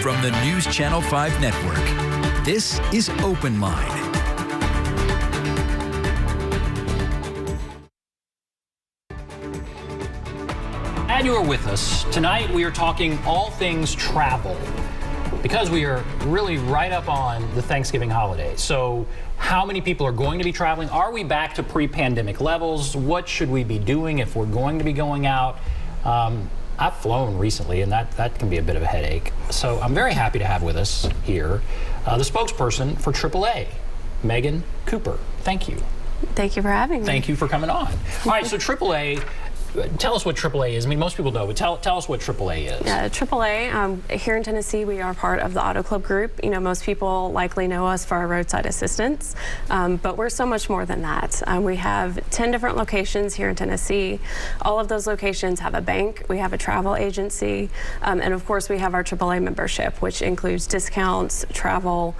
from the News Channel 5 Network, this is OpenLine. Glad you are with us. Tonight we are talking all things travel because we are really right up on the Thanksgiving holiday. So how many people are going to be traveling? Are we back to pre-pandemic levels? What should we be doing if we're going to be going out? I've flown recently, and that can be a bit of a headache. So I'm very happy to have with us here the spokesperson for AAA, Megan Cooper. Thank you. Thank you for having me. Thank you for coming on. All right, so AAA, tell us what AAA is. I mean, most people know, but tell us what AAA is. Yeah, AAA, here in Tennessee, we are part of the Auto Club Group. You know, most people likely know us for our roadside assistance, but we're so much more than that. We have 10 different locations here in Tennessee. All of those locations have a bank, we have a travel agency, and of course we have our AAA membership, which includes discounts, travel,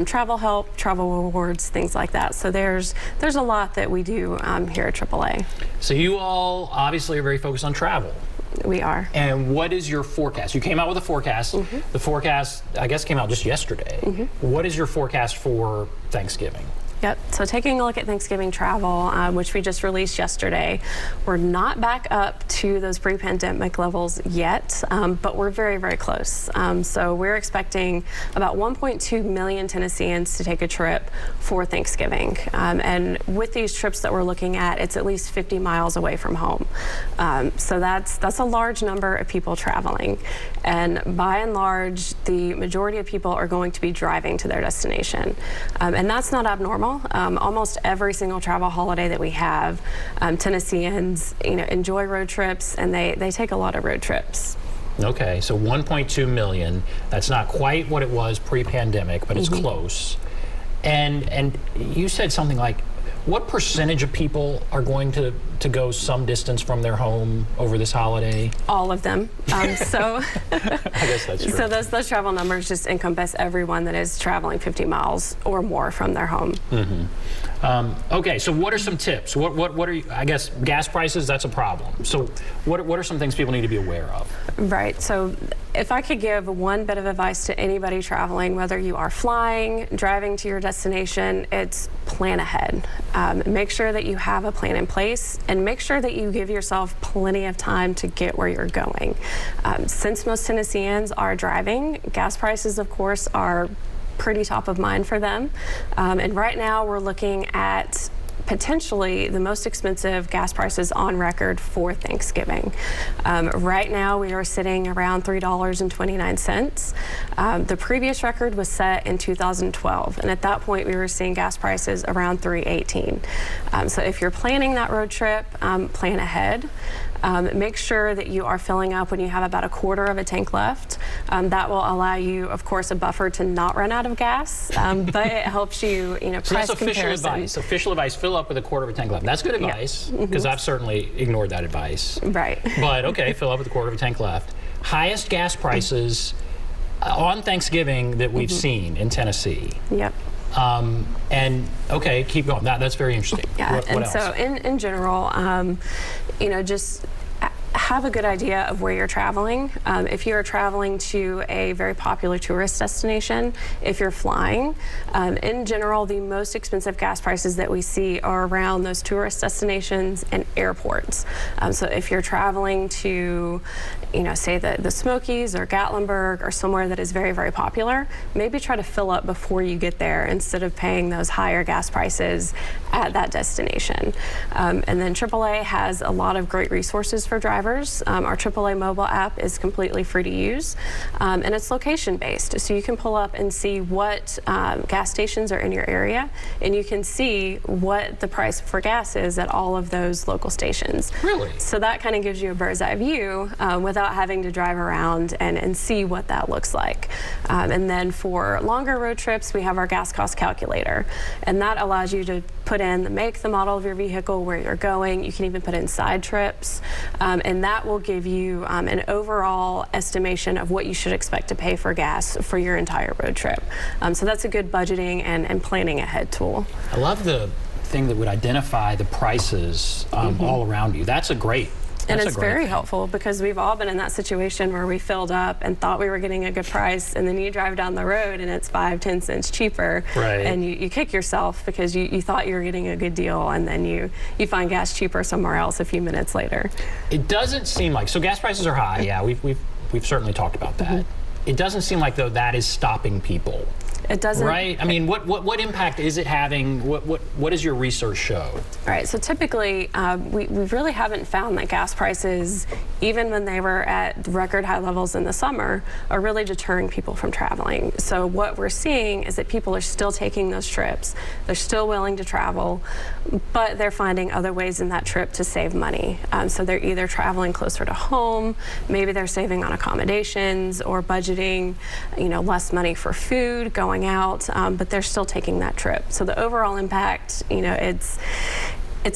travel help, travel rewards, things like that. So there's a lot that we do here at AAA. So you all obviously are very focused on travel. We are. And what is your forecast? You came out with a forecast. The forecast, I guess, came out just yesterday. What is your forecast for Thanksgiving? Yep, so taking a look at Thanksgiving travel, which we just released yesterday, we're not back up to those pre-pandemic levels yet, but we're very, very close. So we're expecting about 1.2 million Tennesseans to take a trip for Thanksgiving. And with these trips that we're looking at least 50 miles away from home. So that's a large number of people traveling. And by and large, the majority of people are going to be driving to their destination. And that's not abnormal. Almost every single travel holiday that we have, Tennesseans, enjoy road trips, and they take a lot of road trips. Okay, so 1.2 million. That's not quite what it was pre-pandemic, but it's close. And you said something like, what percentage of people are going to go some distance from their home over this holiday? All of them. So I guess that's true. So those travel numbers just encompass everyone that is traveling 50 miles or more from their home. Okay, so what are some tips? What are you, I guess gas prices, that's a problem. So what are some things people need to be aware of? Right, so if I could give one bit of advice to anybody traveling, whether you are flying, driving to your destination, it's plan ahead. Make sure that you have a plan in place, and make sure that you give yourself plenty of time to get where you're going. Since most Tennesseans are driving, gas prices, of course, are pretty top of mind for them. And right now we're looking at potentially the most expensive gas prices on record for Thanksgiving. Right now we are sitting around $3.29. The previous record was set in 2012, and at that point we were seeing gas prices around $3.18. So if you're planning that road trip, plan ahead. Make sure that you are filling up when you have about a quarter of a tank left. That will allow you, of course, a buffer to not run out of gas, but it helps you, So price that's official comparison. advice. Official advice, fill up with a quarter of a tank left. That's good advice, because I've certainly ignored that advice. Right. But okay, fill up with a quarter of a tank left. Highest gas prices on Thanksgiving that we've seen in Tennessee. Yep. And okay, keep going. That's very interesting. Yeah, What and else? so in general, just have a good idea of where you're traveling. If you're traveling to a very popular tourist destination, if you're flying, in general, the most expensive gas prices that we see are around those tourist destinations and airports. So if you're traveling to, say the Smokies or Gatlinburg or somewhere that is very, very popular, maybe try to fill up before you get there instead of paying those higher gas prices at that destination. And then AAA has a lot of great resources for drivers. Our AAA mobile app is completely free to use, and it's location-based. So you can pull up and see what gas stations are in your area, and you can see what the price for gas is at all of those local stations. Really? So that kind of gives you a bird's eye view without having to drive around and see what that looks like. And then for longer road trips, we have our gas cost calculator, and that allows you to put in the make, the model of your vehicle, where you're going. You can even put in side trips, and that will give you an overall estimation of what you should expect to pay for gas for your entire road trip. So that's a good budgeting and planning ahead tool. I love the thing that would identify the prices all around you. That's a great And That's it's a great very thing. helpful because we've all been in that situation where we filled up and thought we were getting a good price, and then you drive down the road and it's 5-10 cents cheaper. Right. And you kick yourself because you thought you were getting a good deal, and then you find gas cheaper somewhere else a few minutes later. It doesn't seem like, so gas prices are high. Yeah, we've certainly talked about that. It doesn't seem like, though, that is stopping people. It doesn't. Right? I mean, what impact is it having? What does your research show? All right, so typically we really haven't found that gas prices, even when they were at record high levels in the summer, are really deterring people from traveling. So what we're seeing is that people are still taking those trips. They're still willing to travel, but they're finding other ways in that trip to save money. So they're either traveling closer to home, maybe they're saving on accommodations or budgeting, less money for food, going out, but they're still taking that trip. So the overall impact, it's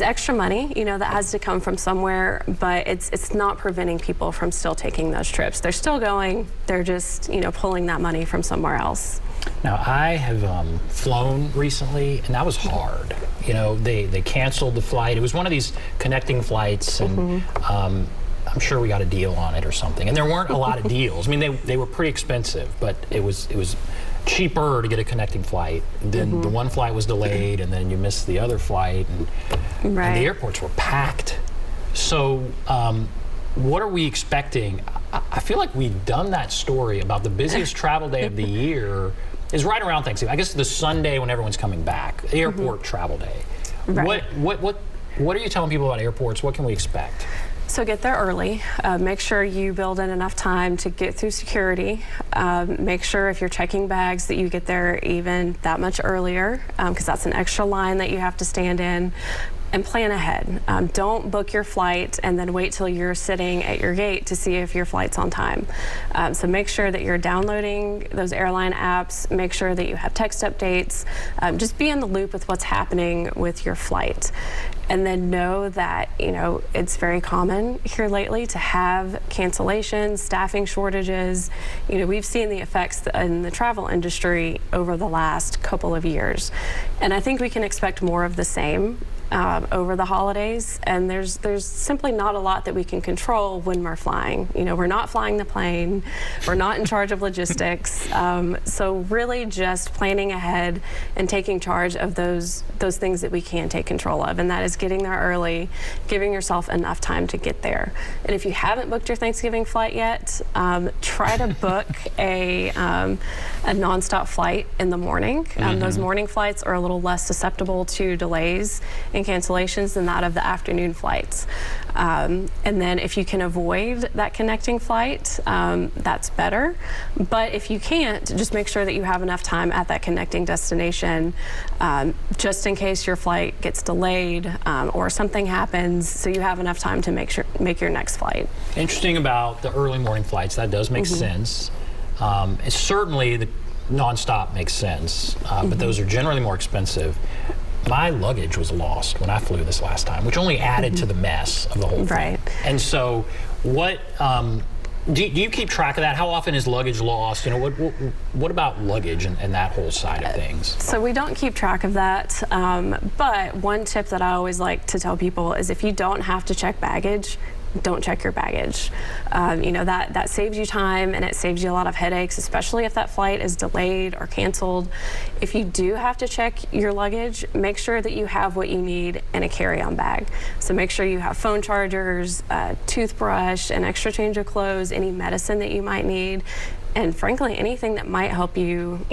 extra money, that has to come from somewhere, but it's not preventing people from still taking those trips. They're still going, they're just, pulling that money from somewhere else. Now, I have flown recently, and that was hard. They canceled the flight. It was one of these connecting flights, and I'm sure we got a deal on it or something. And there weren't a lot of deals. I mean, they were pretty expensive, but it was cheaper to get a connecting flight. Then the one flight was delayed, and then you missed the other flight, and the airports were packed. So what are we expecting? I feel like we've done that story about the busiest travel day of the year is right around Thanksgiving. I guess the Sunday when everyone's coming back, airport travel day. Right. What are you telling people about airports? What can we expect? So get there early. Make sure you build in enough time to get through security. Make sure if you're checking bags that you get there even that much earlier, because that's an extra line that you have to stand in. And plan ahead. Don't book your flight and then wait till you're sitting at your gate to see if your flight's on time. So make sure that you're downloading those airline apps. Make sure that you have text updates. Just be in the loop with what's happening with your flight. And then know that, it's very common here lately to have cancellations, staffing shortages. We've seen the effects in the travel industry over the last couple of years. And I think we can expect more of the same over the holidays, and there's simply not a lot that we can control when we're flying. We're not flying the plane, we're not in charge of logistics, so really just planning ahead and taking charge of those things that we can take control of, and that is getting there early, giving yourself enough time to get there. And if you haven't booked your Thanksgiving flight yet, try to book a nonstop flight in the morning. Those morning flights are a little less susceptible to delays and cancellations than that of the afternoon flights. And then if you can avoid that connecting flight, that's better. But if you can't, just make sure that you have enough time at that connecting destination, just in case your flight gets delayed or something happens, so you have enough time to make your next flight. Interesting about the early morning flights. That does make sense. It's certainly the nonstop makes sense, but those are generally more expensive. My luggage was lost when I flew this last time, which only added to the mess of the whole thing. Right. And so, what do you keep track of that? How often is luggage lost? What about luggage and that whole side of things? So we don't keep track of that, but one tip that I always like to tell people is if you don't have to check baggage, don't check your baggage. That saves you time, and it saves you a lot of headaches, especially if that flight is delayed or canceled. If you do have to check your luggage, make sure that you have what you need in a carry-on bag. So make sure you have phone chargers, a toothbrush, an extra change of clothes, any medicine that you might need. And frankly, anything that might help you,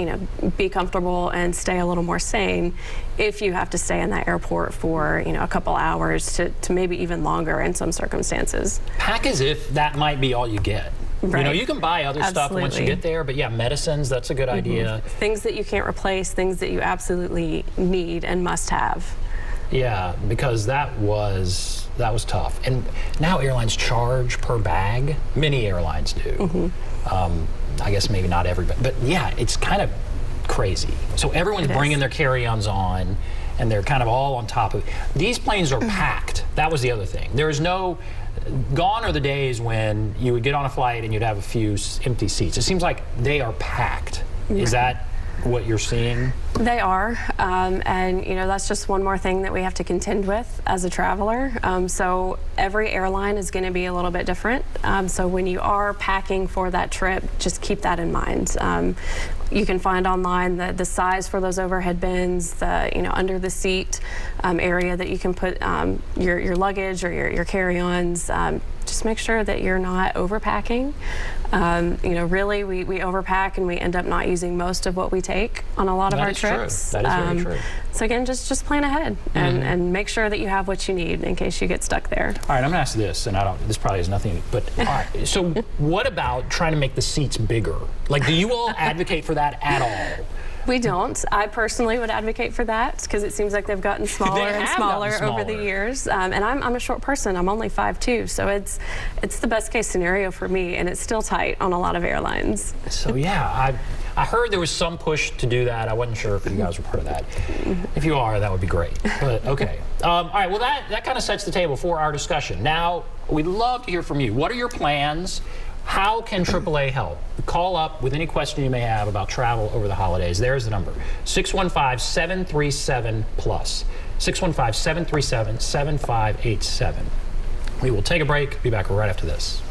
be comfortable and stay a little more sane if you have to stay in that airport for, a couple hours to maybe even longer in some circumstances. Pack as if that might be all you get. Right. You can buy other stuff once you get there, but yeah, medicines, that's a good idea. Things that you can't replace, things that you absolutely need and must have. Yeah, because that was tough. And now airlines charge per bag. Many airlines do. I guess maybe not everybody, but yeah, it's kind of crazy. So everyone's bringing their carry-ons on, and they're kind of all on top of it. These planes are packed. That was the other thing. There is gone are the days when you would get on a flight and you'd have a few empty seats. It seems like they are packed. Is that what you're seeing? They are, and you know, that's just one more thing that we have to contend with as a traveler. So every airline is going to be a little bit different. So when you are packing for that trip, just keep that in mind. You can find online the size for those overhead bins, the under the seat area that you can put your luggage or your carry-ons. Just make sure that you're not overpacking. Really, we overpack and we end up not using most of what we take on a lot of our trips. That is very true. So again, just plan ahead and make sure that you have what you need in case you get stuck there. All right, I'm gonna ask this, and this probably has nothing, but all right. So what about trying to make the seats bigger? Like, do you all advocate for that at all? We don't. I personally would advocate for that because it seems like they've gotten smaller and smaller over the years. And I'm a short person. I'm only 5'2", so it's the best case scenario for me, and it's still tight on a lot of airlines. So yeah, I heard there was some push to do that. I wasn't sure if you guys were part of that. If you are, that would be great. But okay. All right. Well, that kind of sets the table for our discussion. Now, we'd love to hear from you. What are your plans? How can AAA help? Call up with any question you may have about travel over the holidays. There's the number, 615-737-PLUS, 615-737-7587. We will take a break, be back right after this.